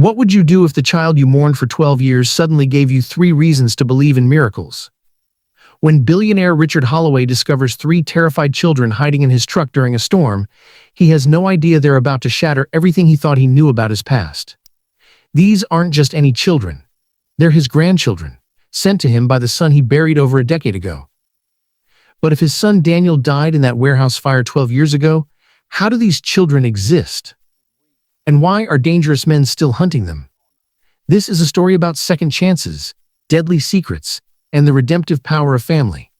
What would you do if the child you mourned for 12 years suddenly gave you 3 reasons to believe in miracles? When billionaire Richard Holloway discovers 3 terrified children hiding in his truck during a storm, he has no idea they're about to shatter everything he thought he knew about his past. These aren't just any children. They're his grandchildren, sent to him by the son he buried over a decade ago. But if his son Daniel died in that warehouse fire 12 years ago, how do these children exist? And why are dangerous men still hunting them? This is a story about second chances, deadly secrets, and the redemptive power of family.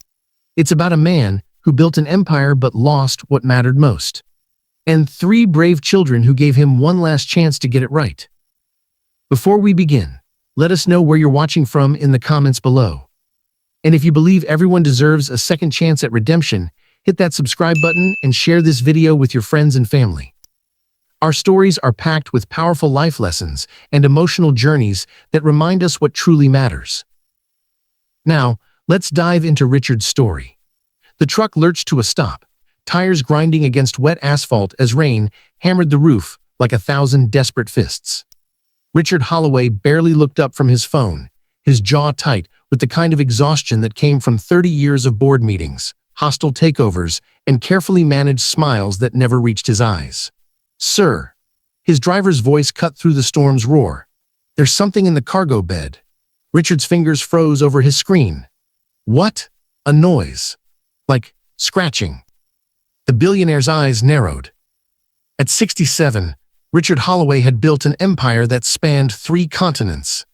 It's about a man who built an empire but lost what mattered most, and 3 brave children who gave him one last chance to get it right. Before we begin, let us know where you're watching from in the comments below. And if you believe everyone deserves a second chance at redemption, hit that subscribe button and share this video with your friends and family. Our stories are packed with powerful life lessons and emotional journeys that remind us what truly matters. Now, let's dive into Richard's story. The truck lurched to a stop, tires grinding against wet asphalt as rain hammered the roof like 1,000 desperate fists. Richard Holloway barely looked up from his phone, his jaw tight with the kind of exhaustion that came from 30 years of board meetings, hostile takeovers, and carefully managed smiles that never reached his eyes. "Sir." His driver's voice cut through the storm's roar. "There's something in the cargo bed." Richard's fingers froze over his screen. What? A noise. Like scratching. The billionaire's eyes narrowed. At 67, Richard Holloway had built an empire that spanned 3 continents.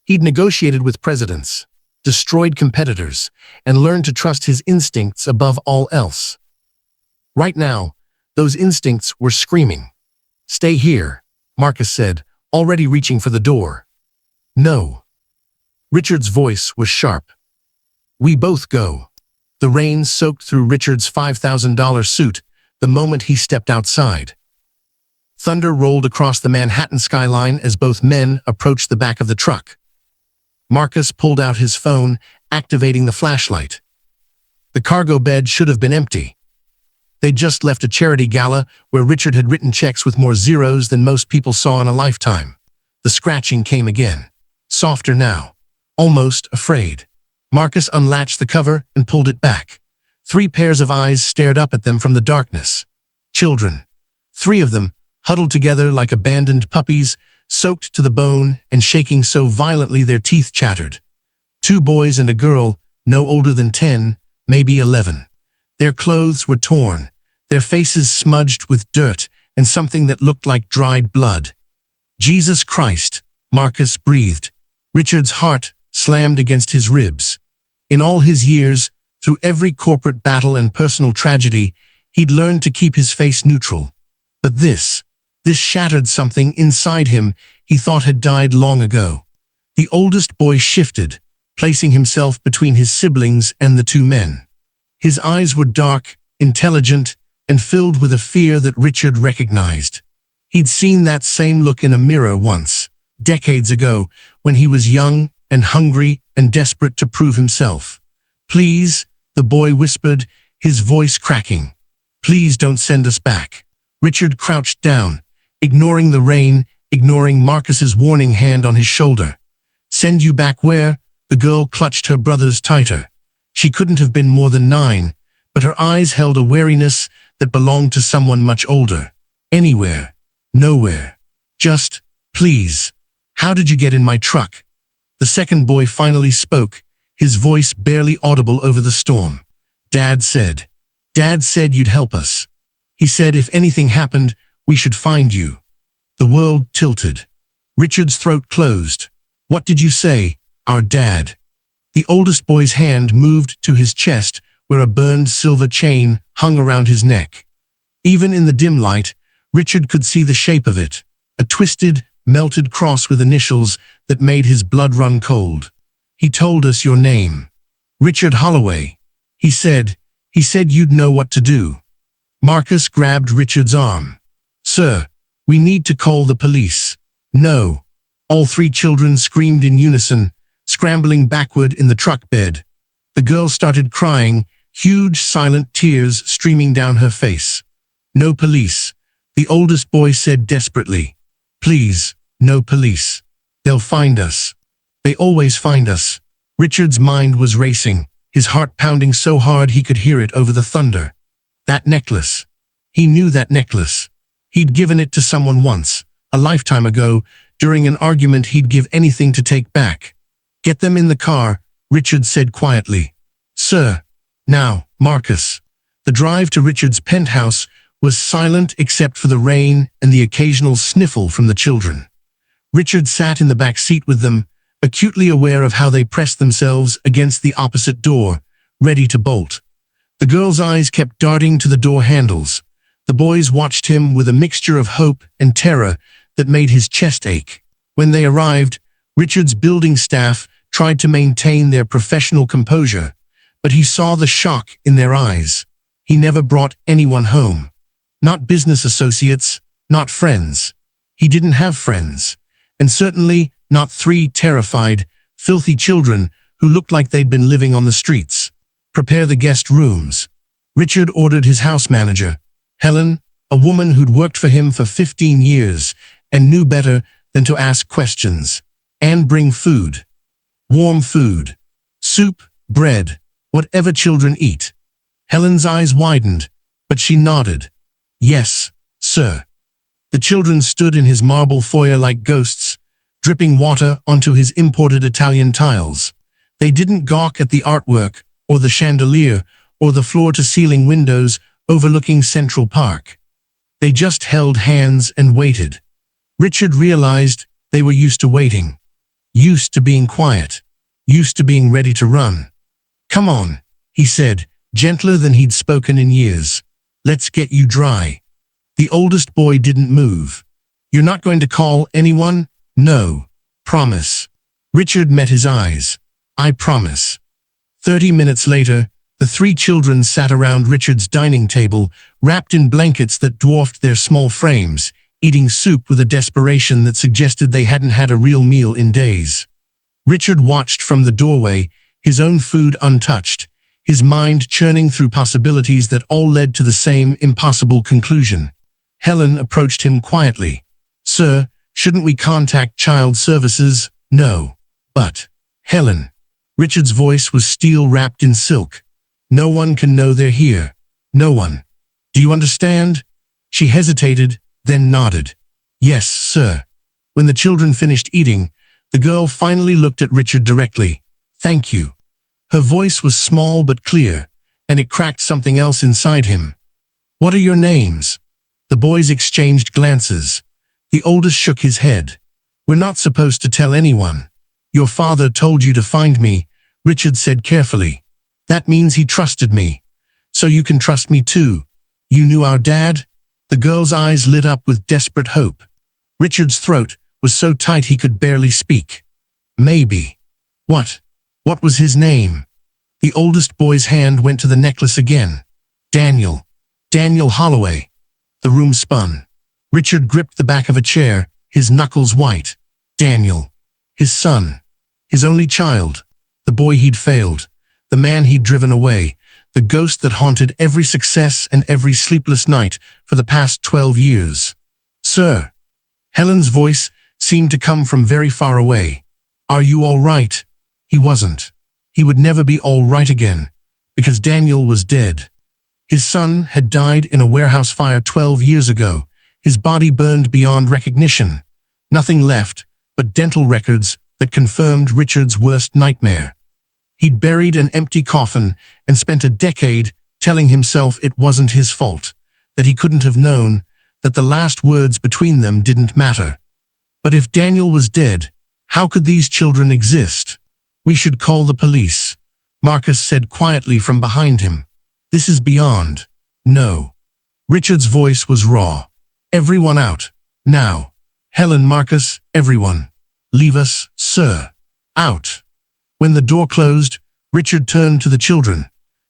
He'd negotiated with presidents, destroyed competitors, and learned to trust his instincts above all else. Right now, those instincts were screaming. "Stay here," Marcus said, already reaching for the door. "No." Richard's voice was sharp. "We both go." The rain soaked through Richard's $5,000 suit the moment he stepped outside. Thunder rolled across the Manhattan skyline as both men approached the back of the truck. Marcus pulled out his phone, activating the flashlight. The cargo bed should have been empty. They'd just left a charity gala where Richard had written checks with more zeros than most people saw in a lifetime. The scratching came again, softer now, almost afraid. Marcus unlatched the cover and pulled it back. 3 pairs of eyes stared up at them from the darkness. Children. 3 of them, huddled together like abandoned puppies, soaked to the bone and shaking so violently their teeth chattered. 2 boys and a girl, no older than 10, maybe 11. Their clothes were torn, their faces smudged with dirt and something that looked like dried blood. "Jesus Christ," Marcus breathed. Richard's heart slammed against his ribs. In all his years, through every corporate battle and personal tragedy, he'd learned to keep his face neutral. But this shattered something inside him he thought had died long ago. The oldest boy shifted, placing himself between his siblings and the 2 men. His eyes were dark, intelligent, and filled with a fear that Richard recognized. He'd seen that same look in a mirror once, decades ago, when he was young and hungry and desperate to prove himself. "Please," the boy whispered, his voice cracking. "Please don't send us back." Richard crouched down, ignoring the rain, ignoring Marcus's warning hand on his shoulder. "Send you back where?" The girl clutched her brothers tighter. She couldn't have been more than 9, but her eyes held a wariness that belonged to someone much older. "Anywhere. Nowhere. Just, please. How did you get in my truck?" The second boy finally spoke, his voice barely audible over the storm. Dad said you'd help us. He said if anything happened, we should find you." The world tilted. Richard's throat closed. "What did you say, our dad?" The oldest boy's hand moved to his chest where a burned silver chain hung around his neck. Even in the dim light, Richard could see the shape of it, a twisted, melted cross with initials that made his blood run cold. "He told us your name. Richard Holloway. He said you'd know what to do." Marcus grabbed Richard's arm. "Sir, we need to call the police." "No." All 3 children screamed in unison, scrambling backward in the truck bed. The girl started crying, huge silent tears streaming down her face. "No police," the oldest boy said desperately. "Please, No police. They'll find us. They always find us. Richard's mind was racing, his heart pounding so hard he could hear it over the thunder. That necklace. He knew that necklace. He'd given it to someone once, a lifetime ago, during an argument he'd give anything to take back. Get them in the car, Richard said quietly. Sir. Now, Marcus. The drive to Richard's penthouse was silent except for the rain and the occasional sniffle from the children. Richard sat in the back seat with them, acutely aware of how they pressed themselves against the opposite door, ready to bolt. The girl's eyes kept darting to the door handles. The boys watched him with a mixture of hope and terror that made his chest ache. When they arrived, Richard's building staff tried to maintain their professional composure, but he saw the shock in their eyes. He never brought anyone home. Not business associates, not friends. He didn't have friends, and certainly not 3 terrified, filthy children who looked like they'd been living on the streets. Prepare the guest rooms. Richard ordered his house manager, Helen, a woman who'd worked for him for 15 years and knew better than to ask questions, and bring food. Warm food. Soup, bread, whatever children eat. Helen's eyes widened, but she nodded. Yes, sir. The children stood in his marble foyer like ghosts, dripping water onto his imported Italian tiles. They didn't gawk at the artwork, or the chandelier, or the floor-to-ceiling windows overlooking Central Park. They just held hands and waited. Richard realized they were used to waiting, used to being quiet, used to being ready to run. Come on, he said, gentler than he'd spoken in years. Let's get you dry. The oldest boy didn't move. You're not going to call anyone? No. Promise. Richard met his eyes. I promise. 30 minutes later, the 3 children sat around Richard's dining table, wrapped in blankets that dwarfed their small frames, eating soup with a desperation that suggested they hadn't had a real meal in days. Richard watched from the doorway, his own food untouched, his mind churning through possibilities that all led to the same impossible conclusion. Helen approached him quietly. Sir, shouldn't we contact child services? No. But, Helen. Richard's voice was steel wrapped in silk. No one can know they're here. No one. Do you understand? She hesitated, then nodded. Yes, sir. When the children finished eating, the girl finally looked at Richard directly. Thank you. Her voice was small but clear, and it cracked something else inside him. What are your names? The boys exchanged glances. The oldest shook his head. We're not supposed to tell anyone. Your father told you to find me, Richard said carefully. That means he trusted me. So you can trust me too. You knew our dad? The girl's eyes lit up with desperate hope. Richard's throat was so tight he could barely speak. Maybe. What? What was his name? The oldest boy's hand went to the necklace again. Daniel. Daniel Holloway. The room spun. Richard gripped the back of a chair, his knuckles white. Daniel. His son. His only child. The boy he'd failed. The man he'd driven away. The ghost that haunted every success and every sleepless night for the past 12 years. Sir. Helen's voice seemed to come from very far away. Are you all right? He wasn't. He would never be all right again, because Daniel was dead. His son had died in a warehouse fire 12 years ago. His body burned beyond recognition. Nothing left but dental records that confirmed Richard's worst nightmare. He'd buried an empty coffin and spent a decade telling himself it wasn't his fault, that he couldn't have known, that the last words between them didn't matter. But if Daniel was dead, how could these children exist? We should call the police, Marcus said quietly from behind him. This is beyond. No. Richard's voice was raw. Everyone out. Now. Helen, Marcus, everyone. Leave us, sir. Out. When the door closed, Richard turned to the children.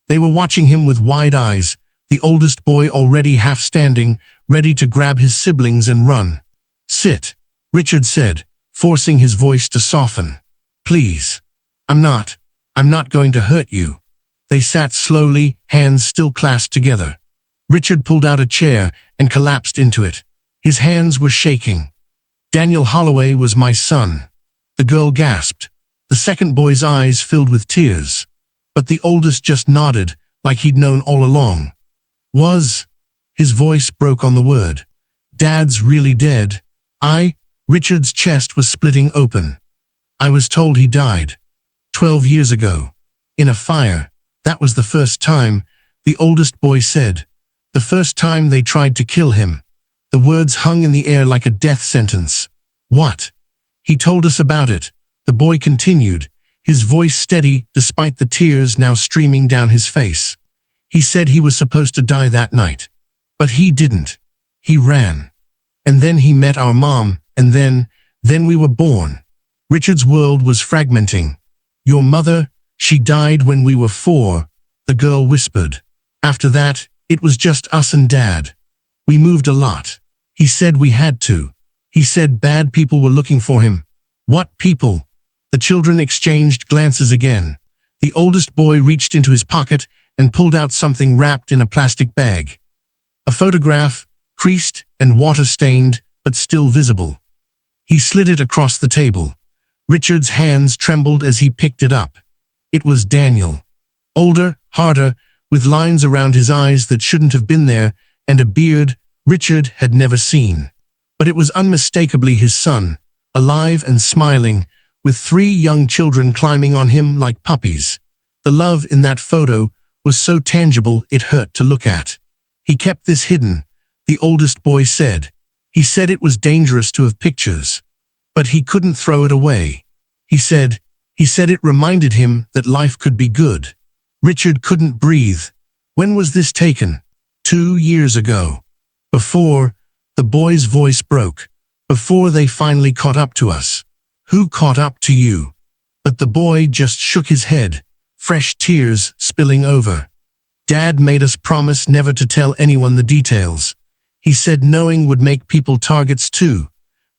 They were watching him with wide eyes, the oldest boy already half standing, ready to grab his siblings and run. Sit, Richard said, forcing his voice to soften. Please. I'm not going to hurt you. They sat slowly, hands still clasped together. Richard pulled out a chair and collapsed into it. His hands were shaking. Daniel Holloway was my son. The girl gasped. The second boy's eyes filled with tears. But the oldest just nodded, like he'd known all along. Was? His voice broke on the word. Dad's really dead. Richard's chest was splitting open. I was told he died. 12 years ago. In a fire. That was the first time, the oldest boy said. The first time they tried to kill him. The words hung in the air like a death sentence. What? He told us about it. The boy continued, his voice steady despite the tears now streaming down his face. He said he was supposed to die that night. But he didn't. He ran. And then he met our mom, and then we were born. Richard's world was fragmenting. Your mother, she died when we were 4, the girl whispered. After that, it was just us and Dad. We moved a lot. He said we had to. He said bad people were looking for him. What people? The children exchanged glances again. The oldest boy reached into his pocket and pulled out something wrapped in a plastic bag. A photograph, creased and water-stained, but still visible. He slid it across the table. Richard's hands trembled as he picked it up. It was Daniel. Older, harder, with lines around his eyes that shouldn't have been there, and a beard Richard had never seen. But it was unmistakably his son, alive and smiling, with 3 young children climbing on him like puppies. The love in that photo was so tangible it hurt to look at. He kept this hidden, the oldest boy said. He said it was dangerous to have pictures. But he couldn't throw it away. He said it reminded him that life could be good. Richard couldn't breathe. When was this taken? 2 years ago. Before, the boy's voice broke. Before they finally caught up to us. Who caught up to you? But the boy just shook his head, fresh tears spilling over. Dad made us promise never to tell anyone the details. He said knowing would make people targets too.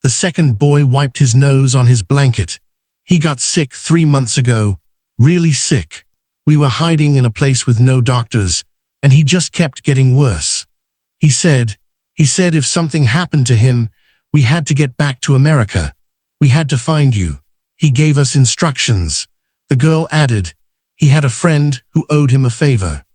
The second boy wiped his nose on his blanket. He got sick 3 months ago. Really sick. We were hiding in a place with no doctors, and he just kept getting worse. He said if something happened to him, we had to get back to America. We had to find you. He gave us instructions. The girl added, he had a friend who owed him a favor.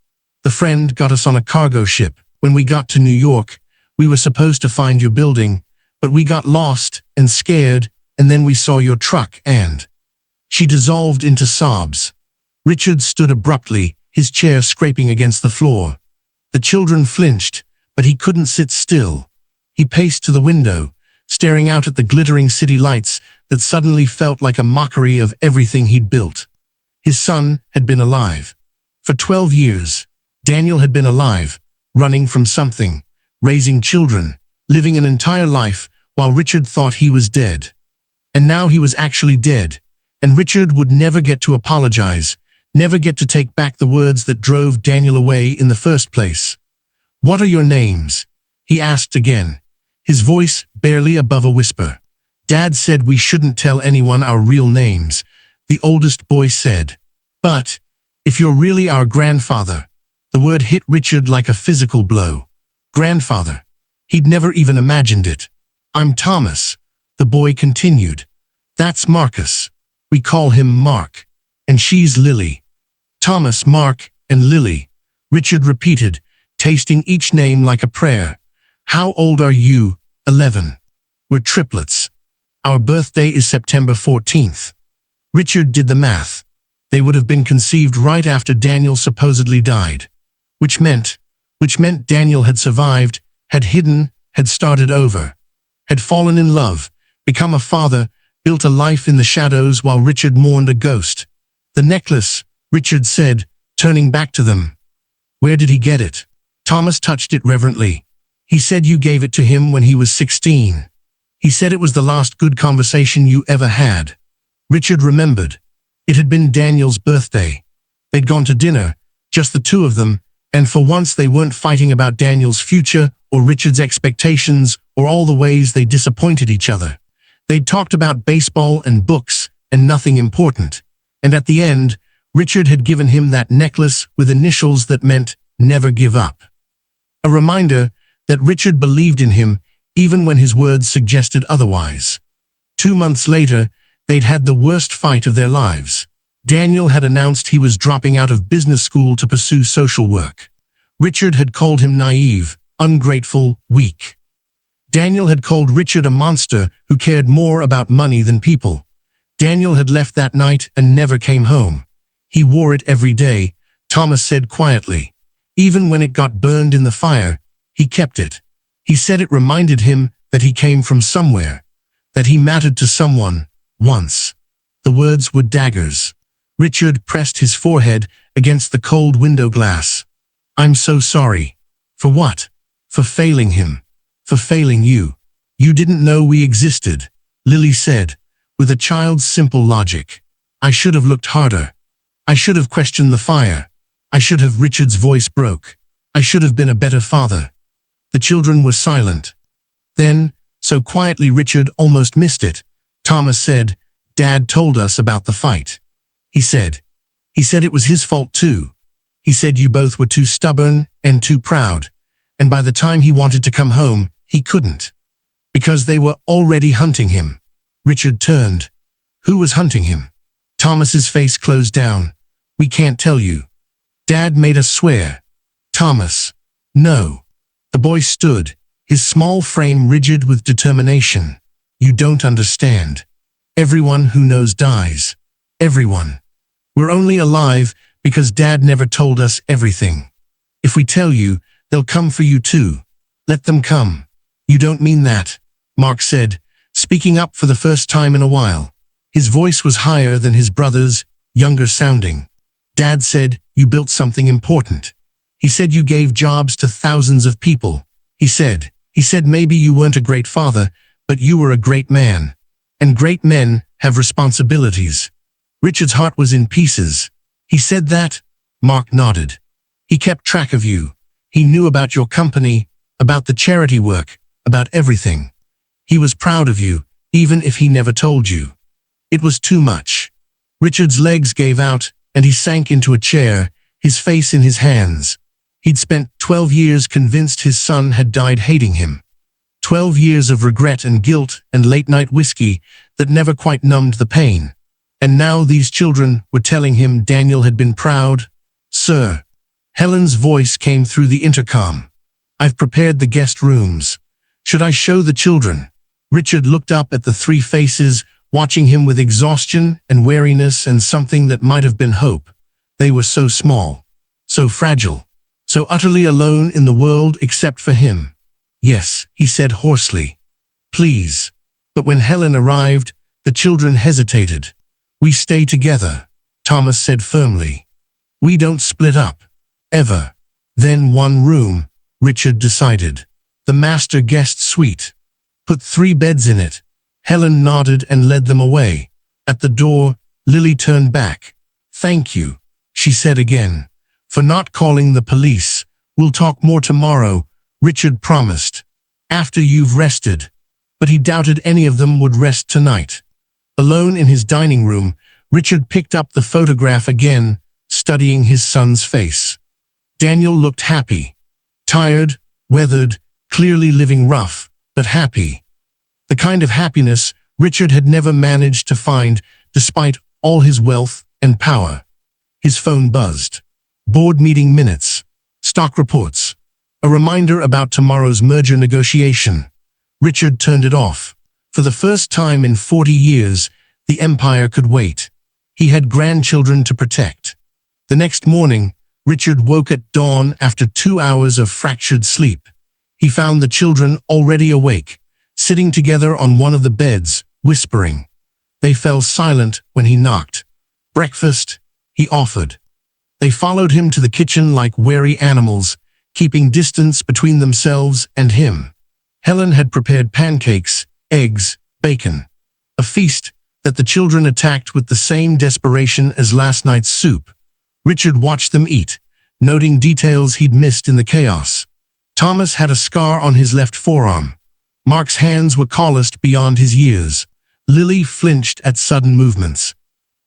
The friend got us on a cargo ship. When we got to New York, we were supposed to find your building, but we got lost and scared, and then we saw your truck and... She dissolved into sobs. Richard stood abruptly, his chair scraping against the floor. The children flinched, but he couldn't sit still. He paced to the window, staring out at the glittering city lights that suddenly felt like a mockery of everything he'd built. His son had been alive. For 12 years, Daniel had been alive, running from something, raising children, living an entire life while Richard thought he was dead. And now he was actually dead, and Richard would never get to apologize, never get to take back the words that drove Daniel away in the first place. What are your names? He asked again, his voice barely above a whisper. Dad said we shouldn't tell anyone our real names, the oldest boy said. But, if you're really our grandfather, the word hit Richard like a physical blow. Grandfather. He'd never even imagined it. I'm Thomas, the boy continued. That's Marcus. We call him Mark. And she's Lily. Thomas, Mark, and Lily, Richard repeated, tasting each name like a prayer. How old are you? 11. We're triplets. Our birthday is September 14th. Richard did the math. They would have been conceived right after Daniel supposedly died. Which meant Daniel had survived, had hidden, had started over. Had fallen in love, become a father, built a life in the shadows while Richard mourned a ghost. The necklace, Richard said, turning back to them. Where did he get it? Thomas touched it reverently. He said you gave it to him when he was 16. He said it was the last good conversation you ever had. Richard remembered. It had been Daniel's birthday. They'd gone to dinner, just the two of them, and for once they weren't fighting about Daniel's future or Richard's expectations or all the ways they disappointed each other. They'd talked about baseball and books and nothing important. And at the end, Richard had given him that necklace with initials that meant never give up. A reminder that Richard believed in him even when his words suggested otherwise. 2 months later, they'd had the worst fight of their lives. Daniel had announced he was dropping out of business school to pursue social work. Richard had called him naive, ungrateful, weak. Daniel had called Richard a monster who cared more about money than people. Daniel had left that night and never came home. He wore it every day, Thomas said quietly. Even when it got burned in the fire, he kept it. He said it reminded him that he came from somewhere, that he mattered to someone, once. The words were daggers. Richard pressed his forehead against the cold window glass. I'm so sorry. For what? For failing him. For failing you. You didn't know we existed, Lily said, with a child's simple logic. I should have looked harder. I should have questioned the fire. I should have. Richard's voice broke. I should have been a better father. The children were silent. Then, so quietly Richard almost missed it, Thomas said, Dad told us about the fight. He said it was his fault too. He said you both were too stubborn and too proud, and by the time he wanted to come home, he couldn't. Because they were already hunting him. Richard turned. Who was hunting him? Thomas's face closed down. We can't tell you. Dad made us swear. Thomas. No. The boy stood, his small frame rigid with determination. You don't understand. Everyone who knows dies. Everyone. We're only alive because Dad never told us everything. If we tell you, they'll come for you too. Let them come. You don't mean that, Mark said, speaking up for the first time in a while. His voice was higher than his brother's, younger sounding. Dad said, you built something important. He said you gave jobs to thousands of people. He said maybe you weren't a great father, but you were a great man. And great men have responsibilities. Richard's heart was in pieces. He said that? Mark nodded. He kept track of you. He knew about your company, about the charity work, about everything. He was proud of you, even if he never told you. It was too much. Richard's legs gave out, and he sank into a chair, his face in his hands. He'd spent 12 years convinced his son had died hating him. 12 years of regret and guilt and late-night whiskey that never quite numbed the pain. And now these children were telling him Daniel had been proud. Sir. Helen's voice came through the intercom. I've prepared the guest rooms. Should I show the children? Richard looked up at the three faces, watching him with exhaustion and weariness and something that might have been hope. They were so small, so fragile, so utterly alone in the world except for him. Yes, he said hoarsely. Please. But when Helen arrived, the children hesitated. We stay together, Thomas said firmly. We don't split up. Ever. Then one room, Richard decided. The master guest suite. Put 3 beds in it. Helen nodded and led them away. At the door, Lily turned back. Thank you, she said again, for not calling the police. We'll talk more tomorrow, Richard promised. After you've rested. But he doubted any of them would rest tonight. Alone in his dining room, Richard picked up the photograph again, studying his son's face. Daniel looked happy. Tired, weathered, clearly living rough, but happy. The kind of happiness Richard had never managed to find despite all his wealth and power. His phone buzzed. Board meeting minutes. Stock reports. A reminder about tomorrow's merger negotiation. Richard turned it off. For the first time in 40 years, the empire could wait. He had grandchildren to protect. The next morning, Richard woke at dawn after 2 hours of fractured sleep. He found the children already awake, sitting together on one of the beds, whispering. They fell silent when he knocked. Breakfast, he offered. They followed him to the kitchen like wary animals, keeping distance between themselves and him. Helen had prepared pancakes, eggs, bacon. A feast that the children attacked with the same desperation as last night's soup. Richard watched them eat, noting details he'd missed in the chaos. Thomas had a scar on his left forearm. Mark's hands were calloused beyond his years. Lily flinched at sudden movements.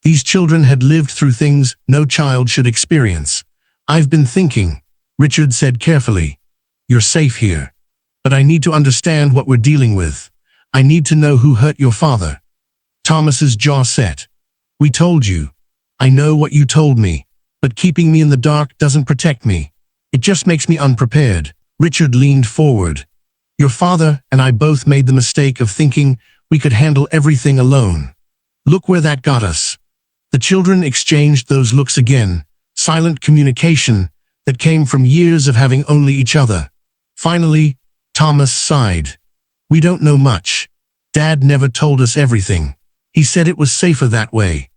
These children had lived through things no child should experience. I've been thinking, Richard said carefully. You're safe here. But I need to understand what we're dealing with. I need to know who hurt your father. Thomas's jaw set. We told you. I know what you told me. But keeping me in the dark doesn't protect me. It just makes me unprepared. Richard leaned forward. Your father and I both made the mistake of thinking we could handle everything alone. Look where that got us. The children exchanged those looks again, silent communication that came from years of having only each other. Finally, Thomas sighed. We don't know much. Dad never told us everything. He said it was safer that way.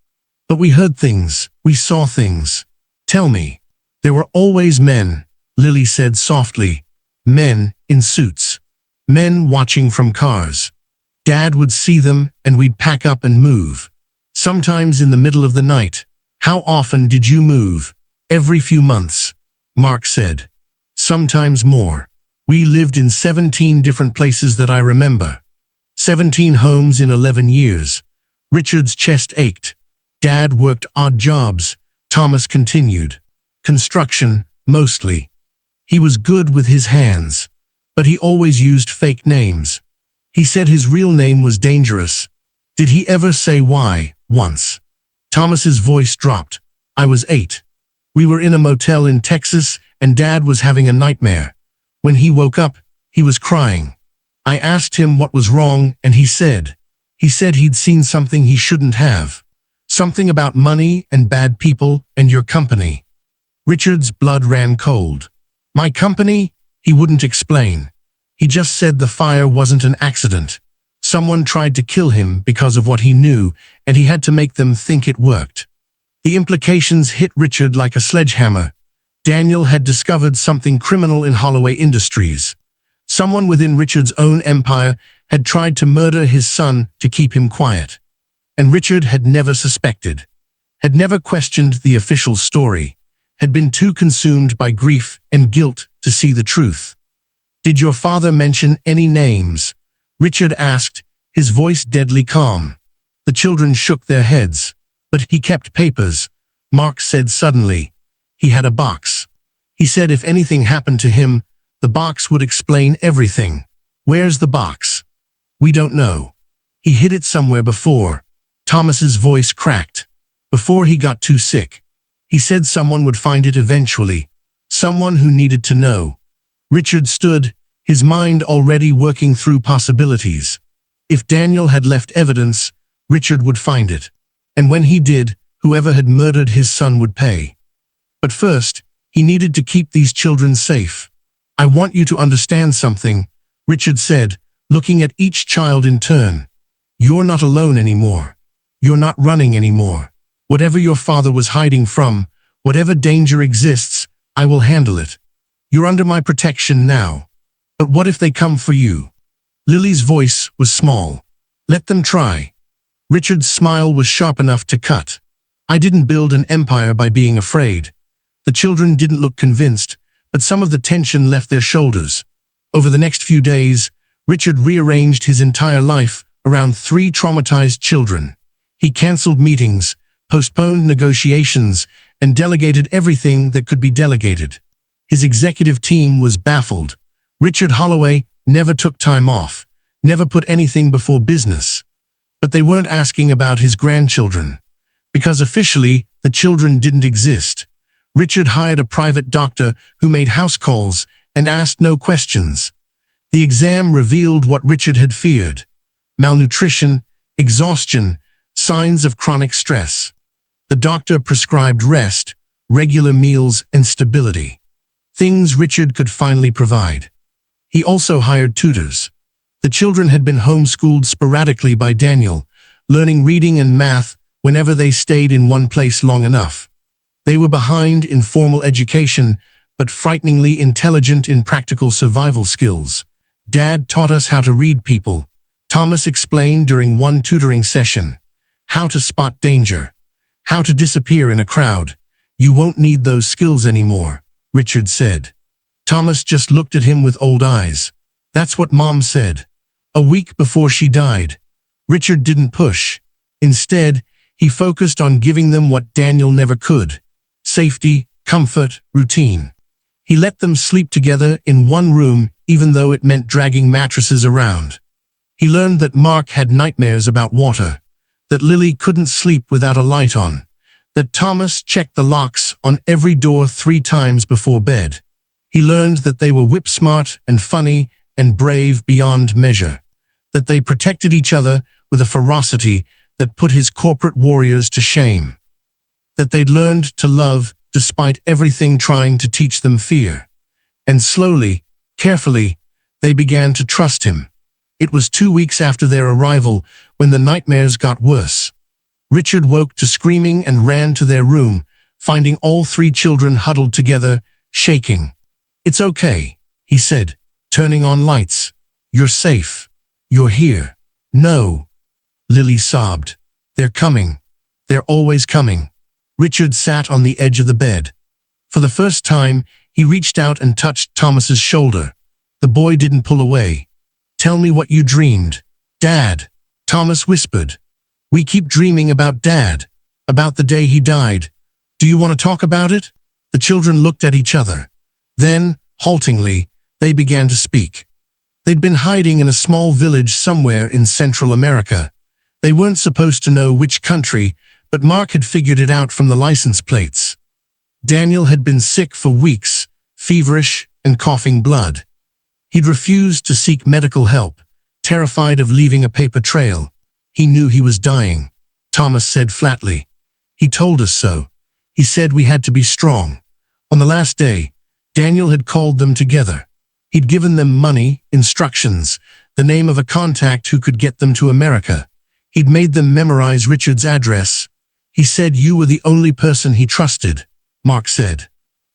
But we heard things, we saw things. Tell me. There were always men, Lily said softly. Men in suits. Men watching from cars. Dad would see them and we'd pack up and move. Sometimes in the middle of the night. How often did you move? Every few months, Mark said. Sometimes more. We lived in 17 different places that I remember. 17 homes in 11 years. Richard's chest ached. Dad worked odd jobs, Thomas continued. Construction, mostly. He was good with his hands, but he always used fake names. He said his real name was dangerous. Did he ever say why, once? Thomas's voice dropped. I was 8. We were in a motel in Texas and Dad was having a nightmare. When he woke up, he was crying. I asked him what was wrong and he said he'd seen something he shouldn't have. Something about money and bad people and your company. Richard's blood ran cold. My company? He wouldn't explain. He just said the fire wasn't an accident. Someone tried to kill him because of what he knew, and he had to make them think it worked. The implications hit Richard like a sledgehammer. Daniel had discovered something criminal in Holloway Industries. Someone within Richard's own empire had tried to murder his son to keep him quiet. And Richard had never suspected, had never questioned the official story, had been too consumed by grief and guilt to see the truth. Did your father mention any names? Richard asked, his voice deadly calm. The children shook their heads. But he kept papers, Mark said suddenly. He had a box. He said if anything happened to him, the box would explain everything. Where's the box? We don't know. He hid it somewhere before. Thomas's voice cracked. Before he got too sick. He said someone would find it eventually. Someone who needed to know. Richard stood, his mind already working through possibilities. If Daniel had left evidence, Richard would find it. And when he did, whoever had murdered his son would pay. But first, he needed to keep these children safe. I want you to understand something, Richard said, looking at each child in turn. You're not alone anymore. You're not running anymore. Whatever your father was hiding from, whatever danger exists, I will handle it. You're under my protection now. But what if they come for you? Lily's voice was small. Let them try. Richard's smile was sharp enough to cut. I didn't build an empire by being afraid. The children didn't look convinced, but some of the tension left their shoulders. Over the next few days, Richard rearranged his entire life around 3 traumatized children. He canceled meetings, postponed negotiations, and delegated everything that could be delegated. His executive team was baffled. Richard Holloway never took time off, never put anything before business. But they weren't asking about his grandchildren. Because officially, the children didn't exist. Richard hired a private doctor who made house calls and asked no questions. The exam revealed what Richard had feared. Malnutrition, exhaustion, signs of chronic stress. The doctor prescribed rest, regular meals, and stability. Things Richard could finally provide. He also hired tutors. The children had been homeschooled sporadically by Daniel, learning reading and math whenever they stayed in one place long enough. They were behind in formal education, but frighteningly intelligent in practical survival skills. Dad taught us how to read people, Thomas explained during one tutoring session. How to spot danger. How to disappear in a crowd. You won't need those skills anymore, Richard said. Thomas just looked at him with old eyes. That's what Mom said. A week before she died. Richard didn't push. Instead, he focused on giving them what Daniel never could. Safety, comfort, routine. He let them sleep together in one room, even though it meant dragging mattresses around. He learned that Mark had nightmares about water, that Lily couldn't sleep without a light on, that Thomas checked the locks on every door 3 times before bed. He learned that they were whip-smart and funny and brave beyond measure, that they protected each other with a ferocity that put his corporate warriors to shame, that they'd learned to love despite everything trying to teach them fear. And slowly, carefully, they began to trust him. It was 2 weeks after their arrival when the nightmares got worse. Richard woke to screaming and ran to their room, finding all 3 children huddled together, shaking. "It's okay," he said, turning on lights. "You're safe. You're here." "No," Lily sobbed. "They're coming. They're always coming." Richard sat on the edge of the bed. For the first time, he reached out and touched Thomas's shoulder. The boy didn't pull away. "Tell me what you dreamed." "Dad," Thomas whispered. "We keep dreaming about Dad, about the day he died. Do you want to talk about it?" The children looked at each other. Then, haltingly, they began to speak. They'd been hiding in a small village somewhere in Central America. They weren't supposed to know which country, but Mark had figured it out from the license plates. Daniel had been sick for weeks, feverish and coughing blood. He'd refused to seek medical help, terrified of leaving a paper trail. He knew he was dying, Thomas said flatly. "He told us so. He said we had to be strong." On the last day, Daniel had called them together. He'd given them money, instructions, the name of a contact who could get them to America. He'd made them memorize Richard's address. "He said you were the only person he trusted," Mark said.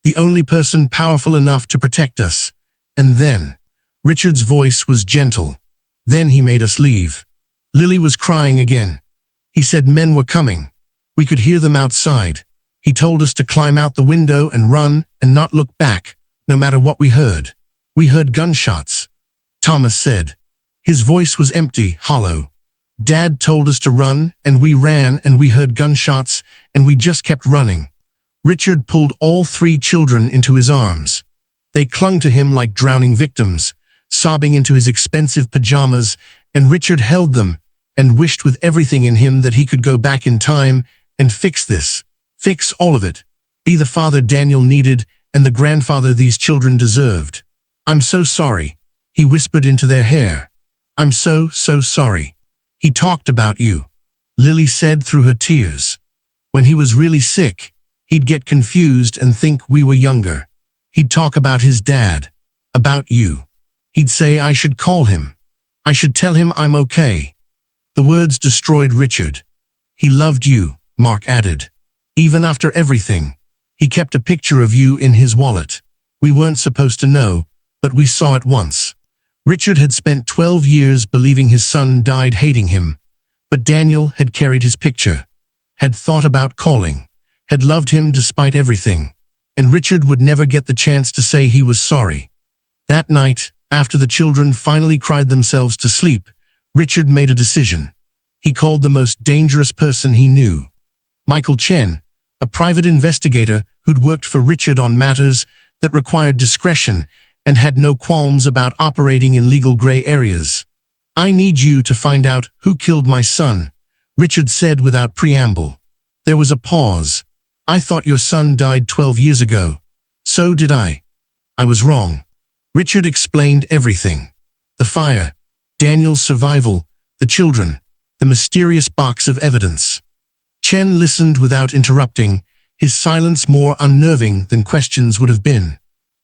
"The only person powerful enough to protect us. And then," Richard's voice was gentle, "then he made us leave." Lily was crying again. "He said men were coming. We could hear them outside. He told us to climb out the window and run and not look back, no matter what we heard. We heard gunshots," Thomas said. His voice was empty, hollow. "Dad told us to run, and we ran, and we heard gunshots, and we just kept running." Richard pulled all 3 children into his arms. They clung to him like drowning victims, sobbing into his expensive pajamas, and Richard held them and wished with everything in him that he could go back in time and fix this. Fix all of it. Be the father Daniel needed and the grandfather these children deserved. "I'm so sorry," he whispered into their hair. "I'm so sorry. He talked about you," Lily said through her tears. "When he was really sick, he'd get confused and think we were younger. He'd talk about his dad, about you. He'd say I should call him. I should tell him I'm okay." The words destroyed Richard. "He loved you," Mark added. "Even after everything. He kept a picture of you in his wallet. We weren't supposed to know, but we saw it once." Richard had spent 12 years believing his son died hating him, but Daniel had carried his picture, had thought about calling, had loved him despite everything, and Richard would never get the chance to say he was sorry. That night, after the children finally cried themselves to sleep, Richard made a decision. He called the most dangerous person he knew, Michael Chen, a private investigator who'd worked for Richard on matters that required discretion and had no qualms about operating in legal gray areas. "I need you to find out who killed my son," Richard said without preamble. There was a pause. "I thought your son died 12 years ago." "So did I. I was wrong." Richard explained everything. The fire, Daniel's survival, the children, the mysterious box of evidence. Chen listened without interrupting, his silence more unnerving than questions would have been.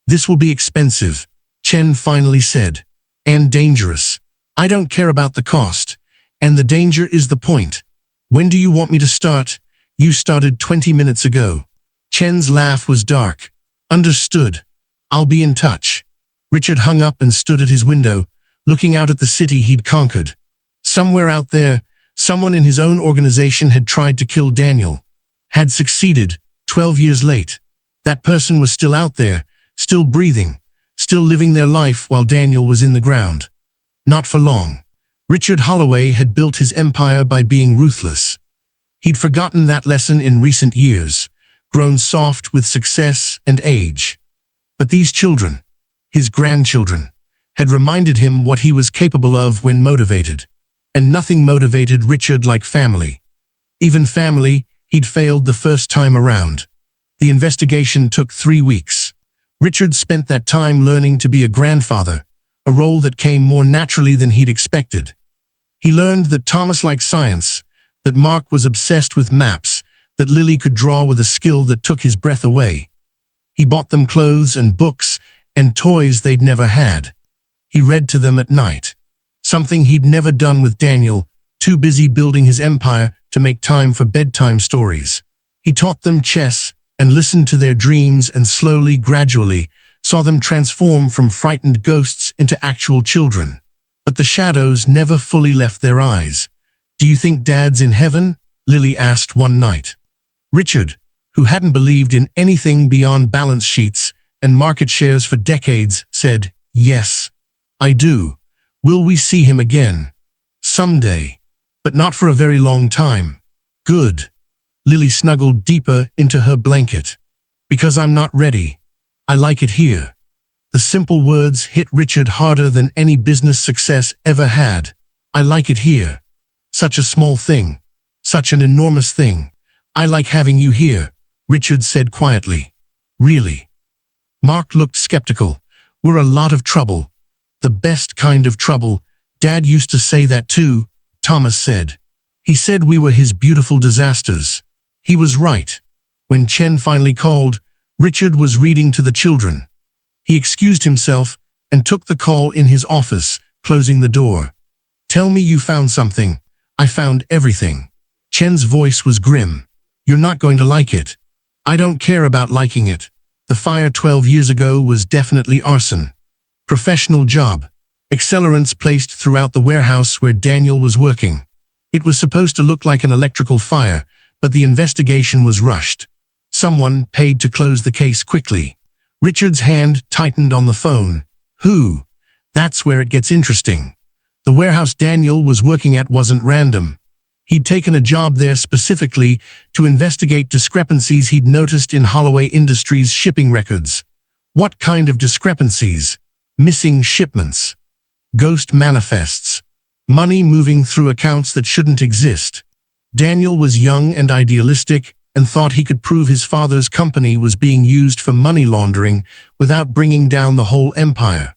"This will be expensive," Chen finally said. "And dangerous. I don't care about the cost. And the danger is the point. When do you want me to start?" "You started 20 minutes ago." Chen's laugh was dark. "Understood. I'll be in touch." Richard hung up and stood at his window, looking out at the city he'd conquered. Somewhere out there, someone in his own organization had tried to kill Daniel. Had succeeded, 12 years late. That person was still out there, still breathing, still living their life while Daniel was in the ground. Not for long. Richard Holloway had built his empire by being ruthless. He'd forgotten that lesson in recent years, grown soft with success and age. But these children, his grandchildren, had reminded him what he was capable of when motivated. And nothing motivated Richard like family. Even family, he'd failed the first time around. The investigation took 3 weeks. Richard spent that time learning to be a grandfather, a role that came more naturally than he'd expected. He learned that Thomas liked science, that Mark was obsessed with maps, that Lily could draw with a skill that took his breath away. He bought them clothes and books and toys they'd never had. He read to them at night, something he'd never done with Daniel, too busy building his empire to make time for bedtime stories. He taught them chess and listened to their dreams and slowly, gradually, saw them transform from frightened ghosts into actual children. But the shadows never fully left their eyes. "Do you think Dad's in heaven?" Lily asked one night. Richard, who hadn't believed in anything beyond balance sheets and market shares for decades, said, "Yes, I do. Will we see him again? Someday. But not for a very long time." "Good." Lily snuggled deeper into her blanket. "Because I'm not ready. I like it here." The simple words hit Richard harder than any business success ever had. "I like it here. Such a small thing. Such an enormous thing. I like having you here," Richard said quietly. "Really?" Mark looked skeptical. "We're a lot of trouble. The best kind of trouble. Dad used to say that too," Thomas said. "He said we were his beautiful disasters." He was right. When Chen finally called, Richard was reading to the children. He excused himself and took the call in his office, closing the door. "Tell me you found something." "I found everything." Chen's voice was grim. "You're not going to like it." "I don't care about liking it. The fire 12 years ago was definitely arson. Professional job. Accelerants placed throughout the warehouse where Daniel was working. It was supposed to look like an electrical fire, but the investigation was rushed. Someone paid to close the case quickly. Richard's hand tightened on the phone. "Who?" "That's where it gets interesting. The warehouse Daniel was working at wasn't random. He'd taken a job there specifically to investigate discrepancies he'd noticed in Holloway Industries' shipping records." "What kind of discrepancies?" "Missing shipments. Ghost manifests. Money moving through accounts that shouldn't exist." Daniel was young and idealistic and thought he could prove his father's company was being used for money laundering without bringing down the whole empire.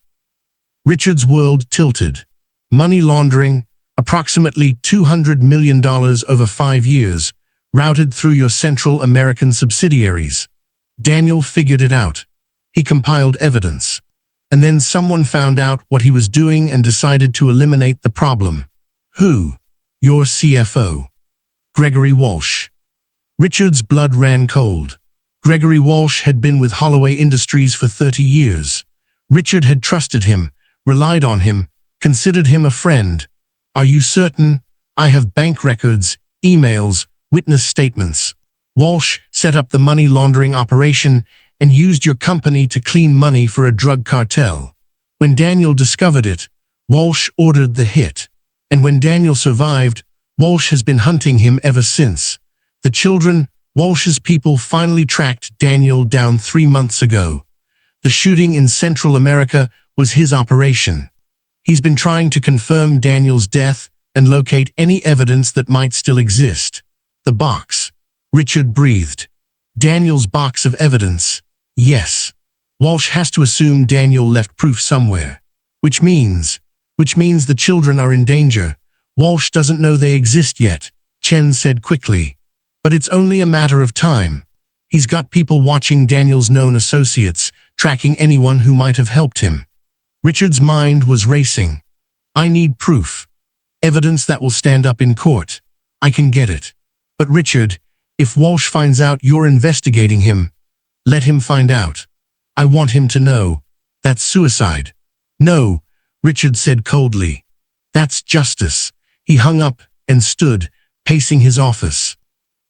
Richard's world tilted. Money laundering, approximately $200 million over 5 years, routed through your Central American subsidiaries. Daniel figured it out. He compiled evidence. And then someone found out what he was doing and decided to eliminate the problem. "Who?" "Your CFO. Gregory Walsh." Richard's blood ran cold. Gregory Walsh had been with Holloway Industries for 30 years. Richard had trusted him, relied on him, considered him a friend. "Are you certain?" "I have bank records, emails, witness statements. Walsh set up the money laundering operation and used your company to clean money for a drug cartel. When Daniel discovered it, Walsh ordered the hit. And when Daniel survived, Walsh has been hunting him ever since. The children, Walsh's people, finally tracked Daniel down 3 months ago. The shooting in Central America was his operation. He's been trying to confirm Daniel's death and locate any evidence that might still exist." "The box." Richard breathed. "Daniel's box of evidence." "Yes. Walsh has to assume Daniel left proof somewhere. Which means the children are in danger. Walsh doesn't know they exist yet," Chen said quickly. "But it's only a matter of time. He's got people watching Daniel's known associates, tracking anyone who might have helped him." Richard's mind was racing. "I need proof. Evidence that will stand up in court. I can get it. But Richard, if Walsh finds out you're investigating him, let him find out. I want him to know. That's suicide." "No," Richard said coldly. "That's justice." He hung up and stood, pacing his office.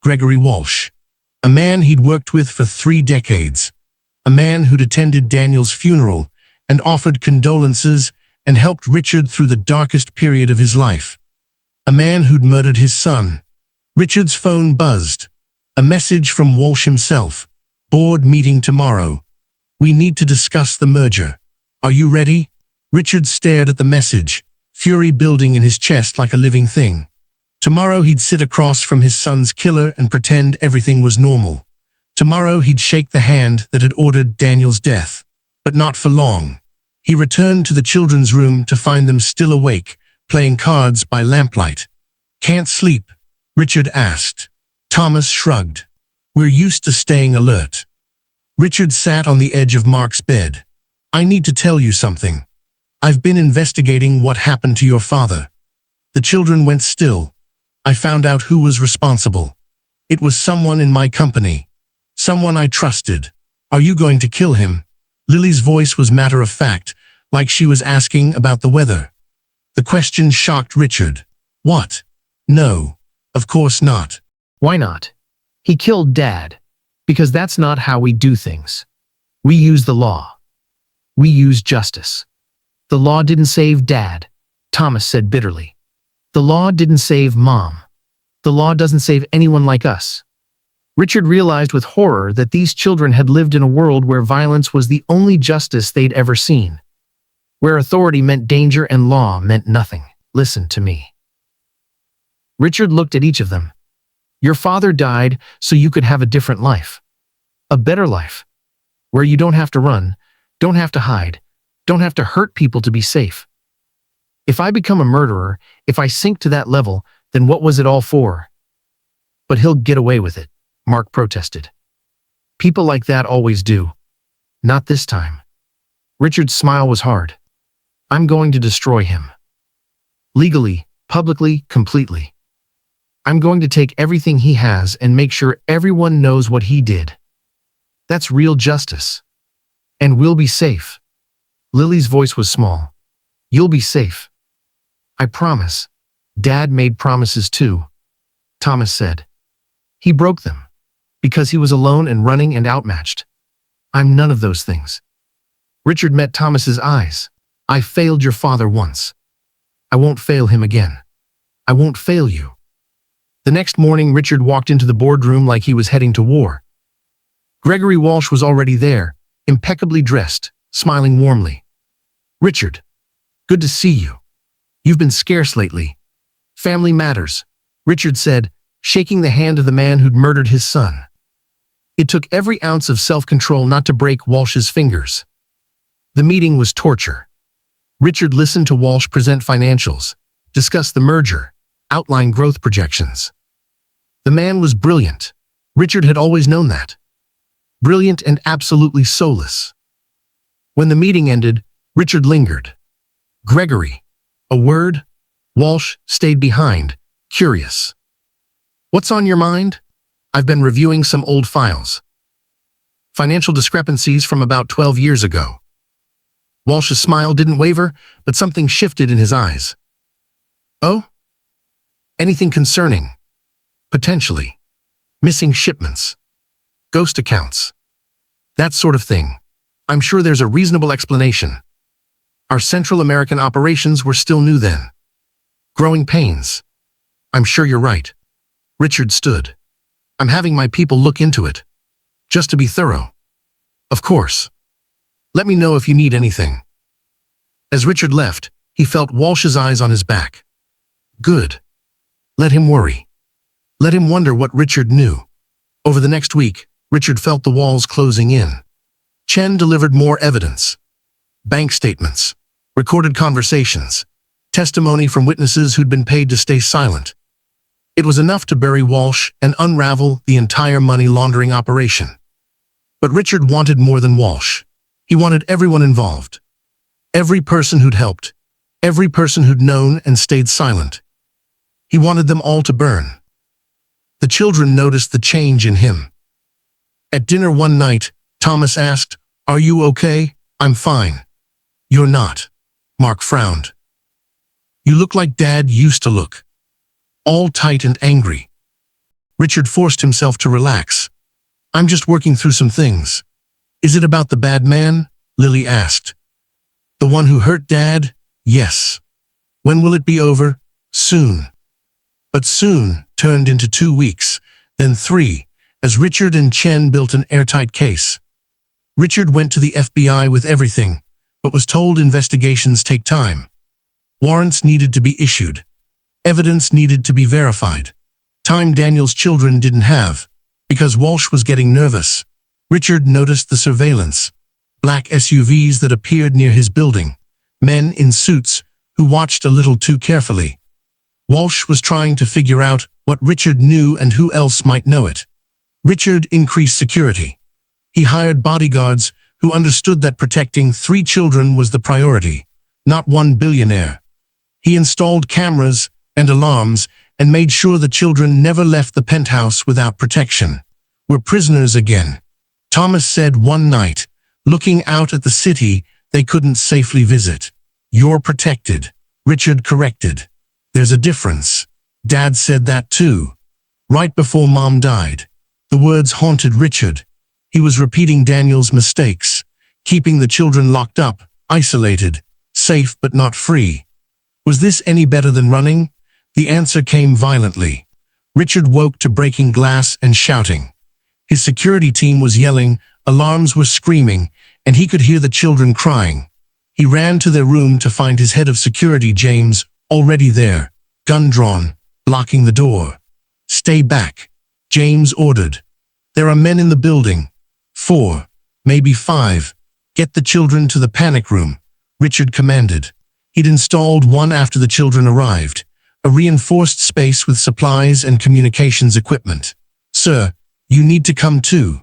Gregory Walsh. A man he'd worked with for 3 decades. A man who'd attended Daniel's funeral and offered condolences and helped Richard through the darkest period of his life. A man who'd murdered his son. Richard's phone buzzed. A message from Walsh himself. "Board meeting tomorrow." We need to discuss the merger. Are you ready? Richard stared at the message, fury building in his chest like a living thing. Tomorrow he'd sit across from his son's killer and pretend everything was normal. Tomorrow he'd shake the hand that had ordered Daniel's death. But not for long. He returned to the children's room to find them still awake, playing cards by lamplight. "Can't sleep?" Richard asked. Thomas shrugged. "We're used to staying alert." Richard sat on the edge of Mark's bed. "I need to tell you something. I've been investigating what happened to your father." The children went still. "I found out who was responsible. It was someone in my company. Someone I trusted. Are you going to kill him?" Lily's voice was matter-of-fact, like she was asking about the weather. The question shocked Richard. "What? No, of course not." Why not? He killed Dad. Because that's not how we do things. We use the law. We use justice. The law didn't save Dad, Thomas said bitterly. The law didn't save Mom. The law doesn't save anyone like us. Richard realized with horror that these children had lived in a world where violence was the only justice they'd ever seen. Where authority meant danger and law meant nothing. "Listen to me." Richard looked at each of them. "Your father died so you could have a different life. A better life. Where you don't have to run, don't have to hide, don't have to hurt people to be safe. If I become a murderer, if I sink to that level, then what was it all for?" "But he'll get away with it," Mark protested. "People like that always do. Not this time." Richard's smile was hard. "I'm going to destroy him. Legally, publicly, completely. I'm going to take everything he has and make sure everyone knows what he did. That's real justice. And we'll be safe." Lily's voice was small. "You'll be safe. I promise." "Dad made promises too," Thomas said. "He broke them. Because he was alone and running and outmatched. I'm none of those things." Richard met Thomas's eyes. "I failed your father once. I won't fail him again. I won't fail you." The next morning, Richard walked into the boardroom like he was heading to war. Gregory Walsh was already there, impeccably dressed, smiling warmly. "Richard, good to see you. You've been scarce lately." "Family matters," Richard said, shaking the hand of the man who'd murdered his son. It took every ounce of self-control not to break Walsh's fingers. The meeting was torture. Richard listened to Walsh present financials, discuss the merger, outline growth projections. The man was brilliant. Richard had always known that. Brilliant and absolutely soulless. When the meeting ended, Richard lingered. "Gregory, a word?" Walsh stayed behind, curious. "What's on your mind?" "I've been reviewing some old files. Financial discrepancies from about 12 years ago." Walsh's smile didn't waver, but something shifted in his eyes. "Oh? Anything concerning? Potentially. Missing shipments. Ghost accounts. That sort of thing. I'm sure there's a reasonable explanation. Our Central American operations were still new then. Growing pains. I'm sure you're right." Richard stood. "I'm having my people look into it. Just to be thorough." "Of course. Let me know if you need anything." As Richard left, he felt Walsh's eyes on his back. Good. Let him worry. Let him wonder what Richard knew. Over the next week, Richard felt the walls closing in. Chen delivered more evidence. Bank statements, recorded conversations, testimony from witnesses who'd been paid to stay silent. It was enough to bury Walsh and unravel the entire money laundering operation. But Richard wanted more than Walsh. He wanted everyone involved. Every person who'd helped. Every person who'd known and stayed silent. He wanted them all to burn. The children noticed the change in him. At dinner one night, Thomas asked, "Are you okay?" "I'm fine." "You're not." Mark frowned. "You look like Dad used to look. All tight and angry." Richard forced himself to relax. "I'm just working through some things." "Is it about the bad man?" Lily asked. "The one who hurt Dad?" "Yes." "When will it be over?" "Soon." But soon turned into 2 weeks, then 3, as Richard and Chen built an airtight case. Richard went to the FBI with everything, but was told investigations take time. Warrants needed to be issued. Evidence needed to be verified. Time Daniel's children didn't have, because Walsh was getting nervous. Richard noticed the surveillance. Black SUVs that appeared near his building. Men in suits who watched a little too carefully. Walsh was trying to figure out what Richard knew and who else might know it. Richard increased security. He hired bodyguards who understood that protecting 3 children was the priority, not one billionaire. He installed cameras and alarms and made sure the children never left the penthouse without protection. "We're prisoners again," Thomas said one night, looking out at the city they couldn't safely visit. "You're protected," Richard corrected. "There's a difference." Dad said that too. Right before Mom died. The words haunted Richard. He was repeating Daniel's mistakes, keeping the children locked up, isolated, safe but not free. Was this any better than running? The answer came violently. Richard woke to breaking glass and shouting. His security team was yelling, alarms were screaming, and he could hear the children crying. He ran to their room to find his head of security, James, already there, gun drawn, blocking the door. "Stay back," James ordered. "There are men in the building. 4, maybe 5. Get the children to the panic room," Richard commanded. He'd installed one after the children arrived, a reinforced space with supplies and communications equipment. "Sir, you need to come too.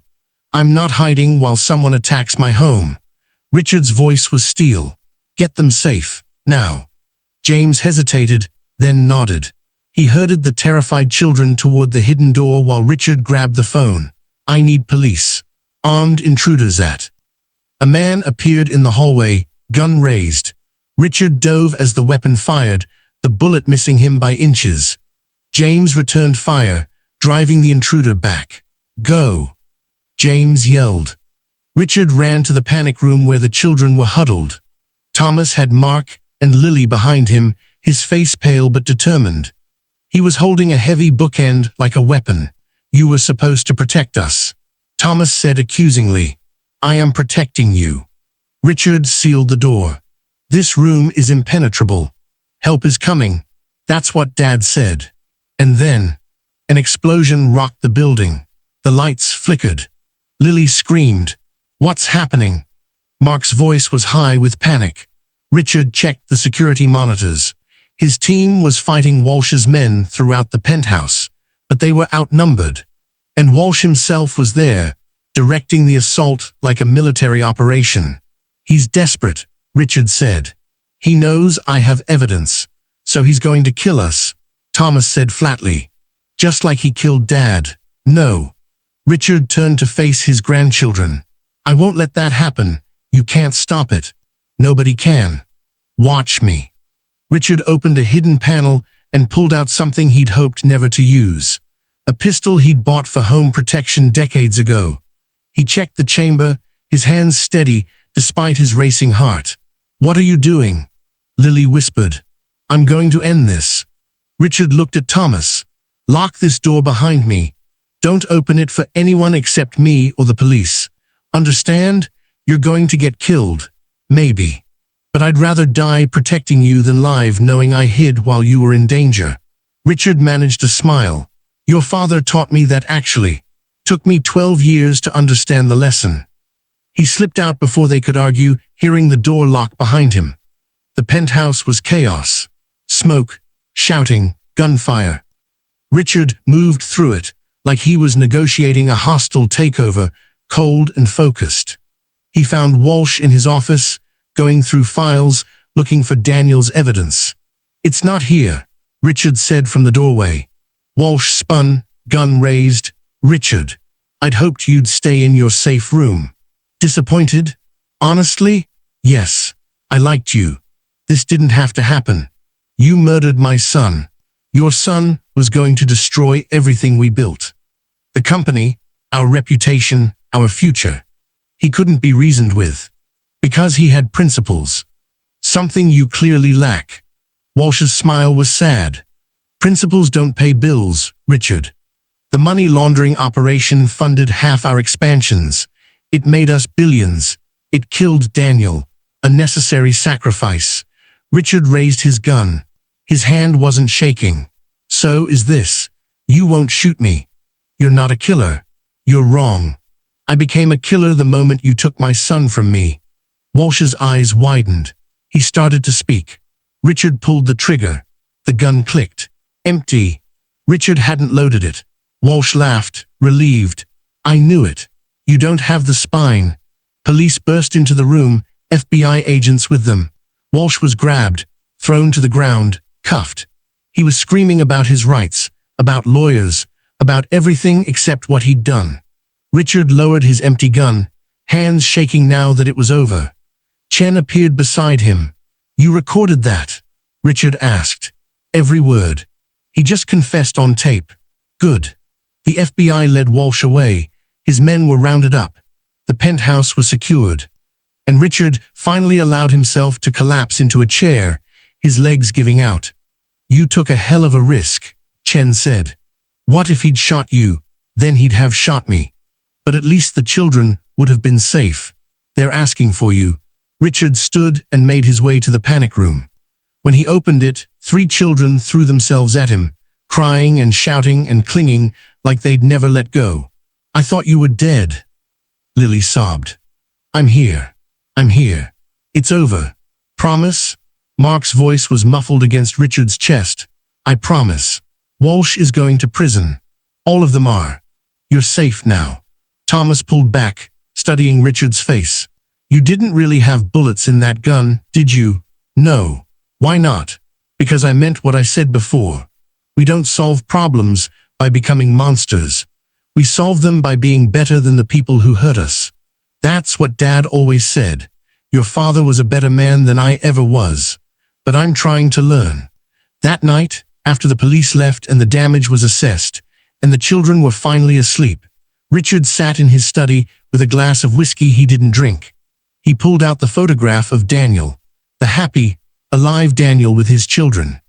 I'm not hiding while someone attacks my home." Richard's voice was steel. "Get them safe, now." James hesitated, then nodded. He herded the terrified children toward the hidden door while Richard grabbed the phone. "I need police. Armed intruders at." A man appeared in the hallway, gun raised. Richard dove as the weapon fired, the bullet missing him by inches. James returned fire, driving the intruder back. "Go," James yelled. Richard ran to the panic room where the children were huddled. Thomas had Mark and Lily behind him, his face pale but determined. He was holding a heavy bookend like a weapon. "You were supposed to protect us," Thomas said accusingly. "I am protecting you." Richard sealed the door. "This room is impenetrable. Help is coming." That's what Dad said. And then, an explosion rocked the building. The lights flickered. Lily screamed. "What's happening?" Mark's voice was high with panic. Richard checked the security monitors. His team was fighting Walsh's men throughout the penthouse, but they were outnumbered. And Walsh himself was there, directing the assault like a military operation. "He's desperate," Richard said. "He knows I have evidence, so he's going to kill us," Thomas said flatly. "Just like he killed Dad." "No." Richard turned to face his grandchildren. "I won't let that happen. You can't stop it. Nobody can. Watch me." Richard opened a hidden panel and pulled out something he'd hoped never to use. A pistol he'd bought for home protection decades ago. He checked the chamber, his hands steady despite his racing heart. "What are you doing?" Lily whispered. "I'm going to end this." Richard looked at Thomas. "Lock this door behind me. Don't open it for anyone except me or the police. Understand? You're going to get killed. Maybe. But I'd rather die protecting you than live knowing I hid while you were in danger." Richard managed a smile. "Your father taught me that actually. Took me 12 years to understand the lesson." He slipped out before they could argue, hearing the door lock behind him. The penthouse was chaos. Smoke, shouting, gunfire. Richard moved through it, like he was negotiating a hostile takeover, cold and focused. He found Walsh in his office, going through files, looking for Daniel's evidence. "It's not here," Richard said from the doorway. Walsh spun, gun raised. "Richard, I'd hoped you'd stay in your safe room." "Disappointed?" "Honestly, yes. I liked you. This didn't have to happen. You murdered my son. Your son was going to destroy everything we built. The company, our reputation, our future. He couldn't be reasoned with. Because he had principles. Something you clearly lack." Walsh's smile was sad. "Principles don't pay bills, Richard. The money laundering operation funded half our expansions. It made us billions. It killed Daniel. A necessary sacrifice. Richard raised his gun. His hand wasn't shaking. So is this. You won't shoot me. You're not a killer. You're wrong. I became a killer the moment you took my son from me. Walsh's eyes widened. He started to speak. Richard pulled the trigger. The gun clicked. Empty. Richard hadn't loaded it. Walsh laughed, relieved. I knew it. You don't have the spine. Police burst into the room, FBI agents with them. Walsh was grabbed, thrown to the ground, cuffed. He was screaming about his rights, about lawyers, about everything except what he'd done. Richard lowered his empty gun, hands shaking now that it was over. Chen appeared beside him. You recorded that? Richard asked. Every word. He just confessed on tape. Good. The FBI led Walsh away. His men were rounded up. The penthouse was secured. And Richard finally allowed himself to collapse into a chair, his legs giving out. You took a hell of a risk, Chen said. What if he'd shot you? Then he'd have shot me. But at least the children would have been safe. They're asking for you. Richard stood and made his way to the panic room. When he opened it, 3 children threw themselves at him, crying and shouting and clinging like they'd never let go. I thought you were dead. Lily sobbed. I'm here. I'm here. It's over. Promise? Mark's voice was muffled against Richard's chest. I promise. Walsh is going to prison. All of them are. You're safe now. Thomas pulled back, studying Richard's face. You didn't really have bullets in that gun, did you? No. Why not? Because I meant what I said before. We don't solve problems by becoming monsters. We solve them by being better than the people who hurt us. That's what Dad always said. Your father was a better man than I ever was. But I'm trying to learn. That night, after the police left and the damage was assessed, and the children were finally asleep, Richard sat in his study with a glass of whiskey he didn't drink. He pulled out the photograph of Daniel, the happy, alive Daniel with his children.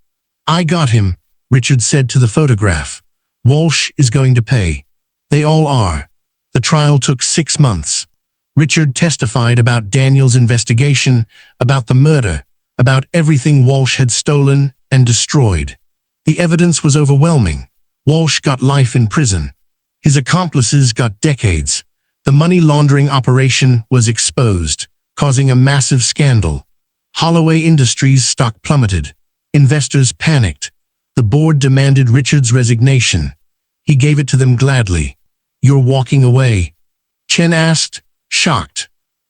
I got him, Richard said to the photograph. Walsh is going to pay. They all are. The trial took 6 months. Richard testified about Daniel's investigation, about the murder, about everything Walsh had stolen and destroyed. The evidence was overwhelming. Walsh got life in prison. His accomplices got decades. The money laundering operation was exposed, causing a massive scandal. Holloway Industries' stock plummeted. Investors panicked. The board demanded Richard's resignation. He gave it to them gladly. You're walking away? Chen asked, shocked.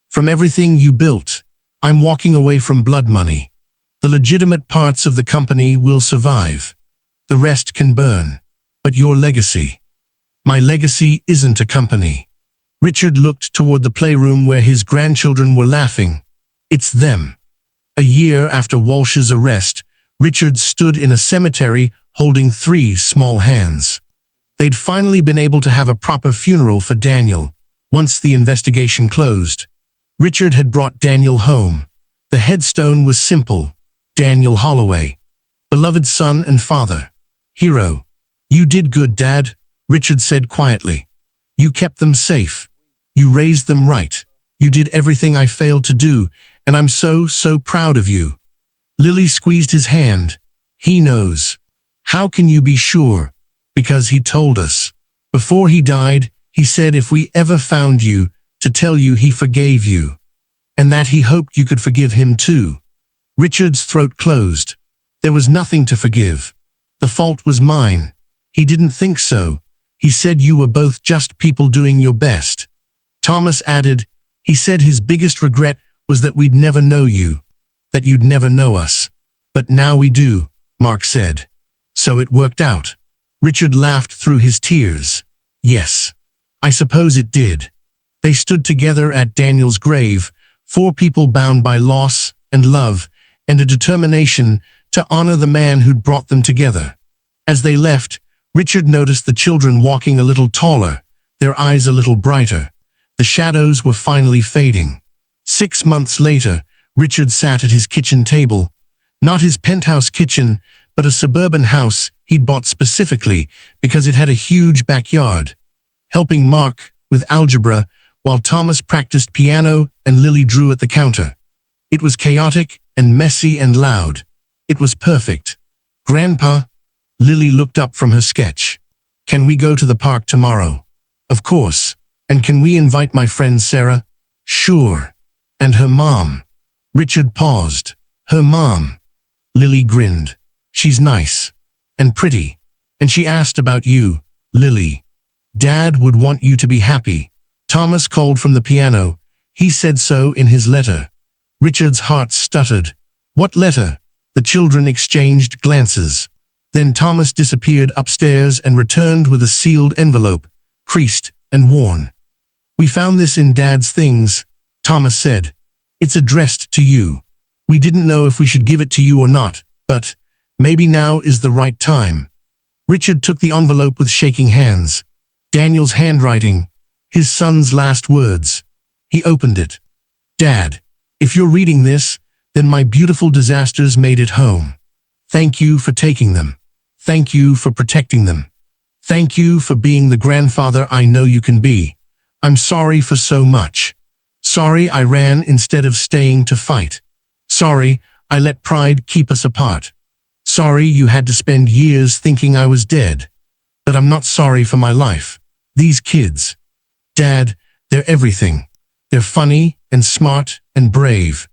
From everything you built. I'm walking away from blood money. The legitimate parts of the company will survive. The rest can burn. But your legacy? My legacy isn't a company. Richard looked toward the playroom where his grandchildren were laughing. It's them. A year after Walsh's arrest, Richard stood in a cemetery holding 3 small hands. They'd finally been able to have a proper funeral for Daniel, once the investigation closed. Richard had brought Daniel home. The headstone was simple. Daniel Holloway. Beloved son and father. Hero. You did good, Dad, Richard said quietly. You kept them safe. You raised them right. You did everything I failed to do, and I'm so proud of you. Lily squeezed his hand. He knows. How can you be sure? Because he told us. Before he died, he said if we ever found you, to tell you he forgave you. And that he hoped you could forgive him too. Richard's throat closed. There was nothing to forgive. The fault was mine. He didn't think so. He said you were both just people doing your best. Thomas added, he said his biggest regret was that we'd never know you. That you'd never know us. But now we do, Mark said. So it worked out. Richard laughed through his tears. Yes. I suppose it did. They stood together at Daniel's grave, 4 people bound by loss and love and a determination to honor the man who'd brought them together. As they left, Richard noticed the children walking a little taller, their eyes a little brighter. The shadows were finally fading. 6 months later, Richard sat at his kitchen table. Not his penthouse kitchen, but a suburban house he'd bought specifically because it had a huge backyard. Helping Mark with algebra while Thomas practiced piano and Lily drew at the counter. It was chaotic and messy and loud. It was perfect. "Grandpa," Lily looked up from her sketch. "Can we go to the park tomorrow?" "Of course. And can we invite my friend Sarah?" "Sure. And her mom." Richard paused. "Her mom." Lily grinned. "She's nice. And pretty. And she asked about you, Lily. Dad would want you to be happy." Thomas called from the piano. "He said so in his letter." Richard's heart stuttered. "What letter?" The children exchanged glances. Then Thomas disappeared upstairs and returned with a sealed envelope, creased and worn. "We found this in Dad's things," Thomas said. "It's addressed to you. We didn't know if we should give it to you or not, but maybe now is the right time." Richard took the envelope with shaking hands. Daniel's handwriting, his son's last words. He opened it. "Dad, if you're reading this, then my beautiful disasters made it home. Thank you for taking them. Thank you for protecting them. Thank you for being the grandfather I know you can be. I'm sorry for so much. Sorry I ran instead of staying to fight. Sorry I let pride keep us apart. Sorry you had to spend years thinking I was dead. But I'm not sorry for my life. These kids. Dad, they're everything. They're funny and smart and brave.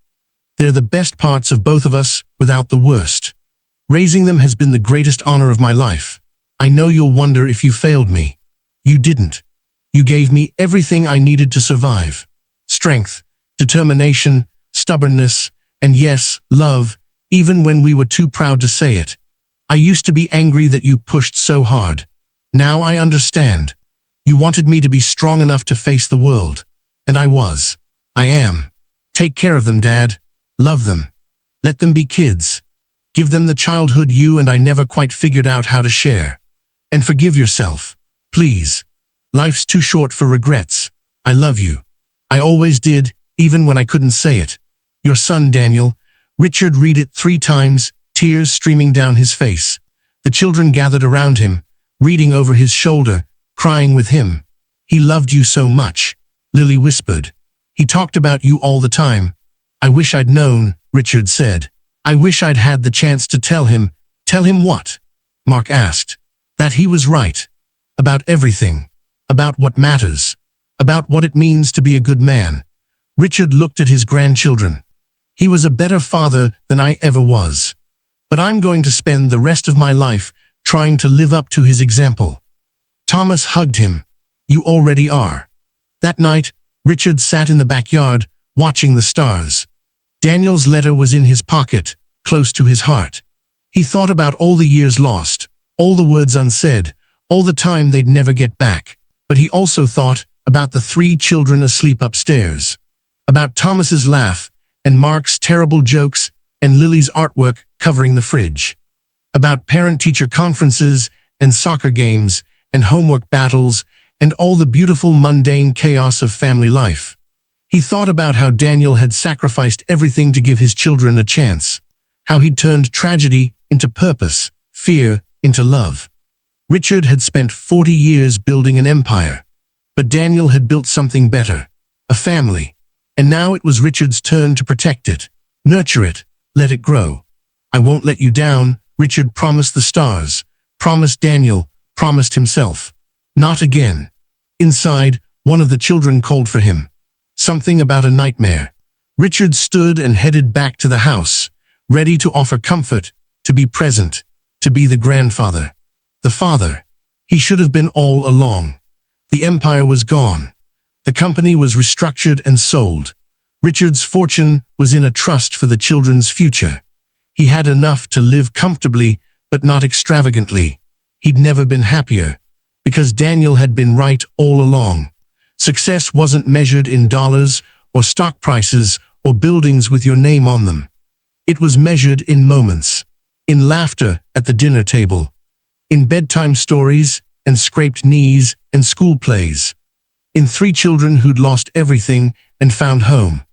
They're the best parts of both of us without the worst. Raising them has been the greatest honor of my life. I know you'll wonder if you failed me. You didn't. You gave me everything I needed to survive. Strength, determination, stubbornness, and yes, love, even when we were too proud to say it. I used to be angry that you pushed so hard. Now I understand. You wanted me to be strong enough to face the world. And I was. I am. Take care of them, Dad. Love them. Let them be kids. Give them the childhood you and I never quite figured out how to share. And forgive yourself. Please. Life's too short for regrets. I love you. I always did, even when I couldn't say it. Your son, Daniel." Richard read it 3 times, tears streaming down his face. The children gathered around him, reading over his shoulder, crying with him. "He loved you so much," Lily whispered. "He talked about you all the time." "I wish I'd known," Richard said. "I wish I'd had the chance to tell him." "Tell him what?" Mark asked. "That he was right. About everything. About what matters. About what it means to be a good man." Richard looked at his grandchildren. "He was a better father than I ever was. But I'm going to spend the rest of my life trying to live up to his example." Thomas hugged him. "You already are." That night, Richard sat in the backyard, watching the stars. Daniel's letter was in his pocket, close to his heart. He thought about all the years lost, all the words unsaid, all the time they'd never get back. But he also thought about the 3 children asleep upstairs. About Thomas's laugh, and Mark's terrible jokes, and Lily's artwork covering the fridge. About parent-teacher conferences, and soccer games, and homework battles, and all the beautiful mundane chaos of family life. He thought about how Daniel had sacrificed everything to give his children a chance. How he'd turned tragedy into purpose, fear into love. Richard had spent 40 years building an empire. But Daniel had built something better. A family. And now it was Richard's turn to protect it. Nurture it. Let it grow. "I won't let you down," Richard promised the stars. Promised Daniel. Promised himself. Not again. Inside, one of the children called for him. Something about a nightmare. Richard stood and headed back to the house, ready to offer comfort, to be present, to be the grandfather. The father. He should have been all along. The empire was gone. The company was restructured and sold. Richard's fortune was in a trust for the children's future. He had enough to live comfortably, but not extravagantly. He'd never been happier, because Daniel had been right all along. Success wasn't measured in dollars or stock prices or buildings with your name on them. It was measured in moments, in laughter at the dinner table, in bedtime stories and scraped knees and school plays, in 3 children who'd lost everything and found home.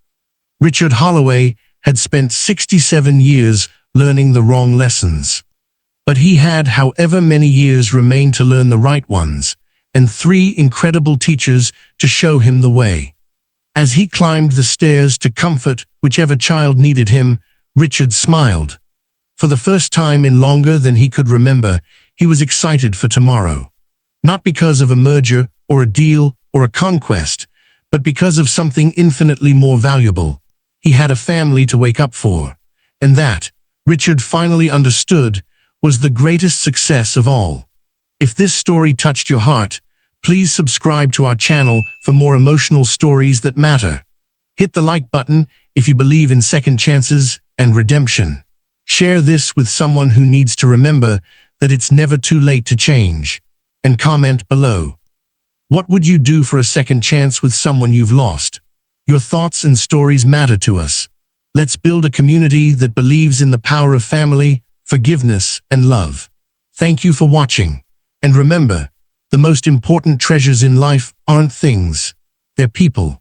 Richard Holloway had spent 67 years learning the wrong lessons. But he had however many years remained to learn the right ones, and 3 incredible teachers to show him the way. As he climbed the stairs to comfort whichever child needed him, Richard smiled. For the first time in longer than he could remember, he was excited for tomorrow. Not because of a merger or a deal or a conquest, but because of something infinitely more valuable. He had a family to wake up for. And that, Richard finally understood, was the greatest success of all. If this story touched your heart, please subscribe to our channel for more emotional stories that matter. Hit the like button if you believe in second chances and redemption. Share this with someone who needs to remember that it's never too late to change. And comment below. What would you do for a second chance with someone you've lost? Your thoughts and stories matter to us. Let's build a community that believes in the power of family, forgiveness, and love. Thank you for watching. And remember, the most important treasures in life aren't things, they're people.